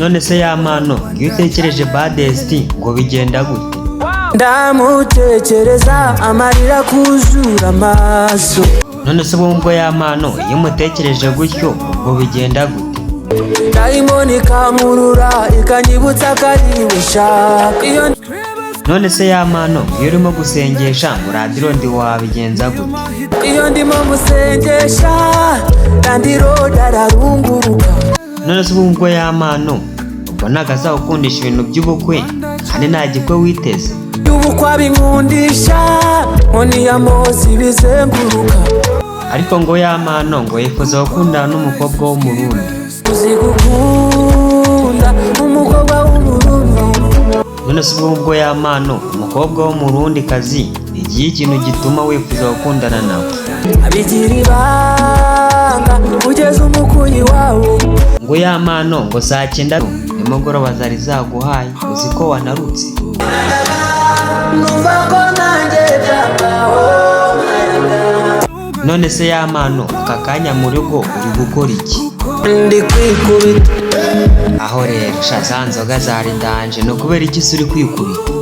None se ya mano iyo utekereje Badesti ngo bigenda gute? Ndamutekereza amarira kuzura amaso. None se ubwo ya mano iyo umutekereje gutyo ngo bigenda gute? Dayimoni ikankurura ikanyibutsa ko ari we nshaka. None se ya mano iyo urimo gusengesha ngo radirondi wabigenza gute? Iyo ndimo musengesha radirondi ararunguruka. None se ubwo ya mano ubwo nagaza ukundisha ibintu by'ubukwe kandi nta gikwe witeze? Ubukwe binkundisha nkoni ya Mose bizenguruka. Ariko ngo ya mano ngo yifuza gukundana n'umukobwa w'umurundi. Uzi gukunda umukobwa w'umurundi. None se ubwo ya mano umukobwa w'umurundi kazi igihe ikintu gituma wifuza gukundana nawe? Abigira ibanga ugeze umukuyi wawo. Ngo ya mano ngo saa 9 nimugoroba zari zaguhaye uzi ko wanarutse. Numva ko nanjye byakaho. None se ya mano aka kanya mu rugo uri gukora iki? Ndi kwikubita. Aho rero za nzoga zari danje no kubera iki uri kwikubita?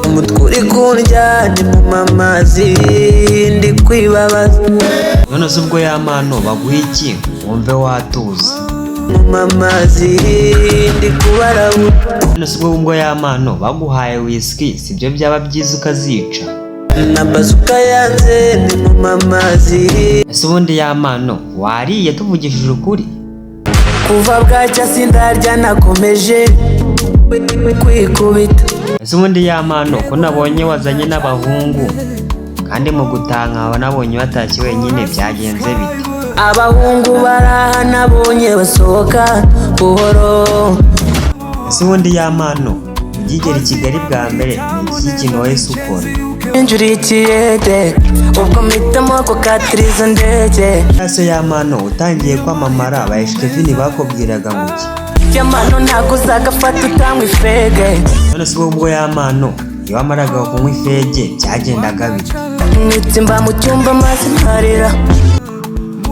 Umutwe uri kundya ni mu mamazi ndi kwibabaza. None se ubwo ya mano baguha iki wumve watuza? Mu mamazi ndi kubarabura. None se ubwo ya mano baguhaye whisky sibyo byaba byiza ukazica? Na bazuka yanze ni mu mamazi. Ese ubundi ya mano wariye tuvugishije ukuri? Kuva bwacya sindarya nakomeje kwikubita. Ese ubundi ya mano ko nabonye wazanye n'abahungu kandi mu gutanga nabonye watashye wenyine byagenze bite? Abahungu baraha nabonye basohoka buhoro. Ese ubundi ya mano ugigera i Kigali bwa mbere ni iki kintu wahise ukora? Injurikiyede ubwo mpitamo gukatiriza ndege. Ese ya mano utangiye kwamamara ba Kevin bakubwiraga ngo iki? Ya mano ntago uzagafata utanywa ifege. None se ubwo ya mano iyo wamaraga kunywa ifege byagendaga bite? Nitsimba mu cyumba maze ntarira.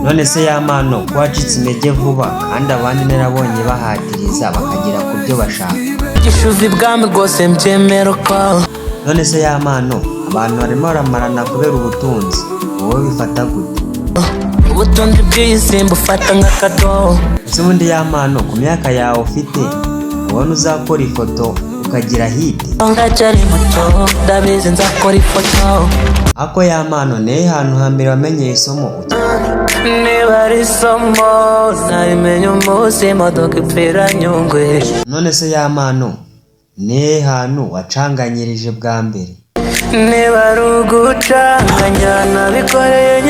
None se ya mano ko wacitse intege vuba kandi abandi narabonye bahatiriza bakagera ku byo bashaka? Gishuzi bwami rwose mbyemera ko. None se ya mano abantu barimo baramarana kubera ubutunzi wowe bifata gute? Ubutunzi bw'isi mbufata nk'akadobo. Ese ubundi ya mano ku myaka yawe ufite ubona uzakora ifoto ukagira hit? Ngacari muto ndabizi nzakora ifoto. Ako ya mano ne hantu hambere wamenye isomo niba ari isomo narimenye umunsi imodoka ipfira Nyungwe. None se ya mano ne hantu wacanganyirije bwa mbere? Niba ari ugucanganya nabikoreye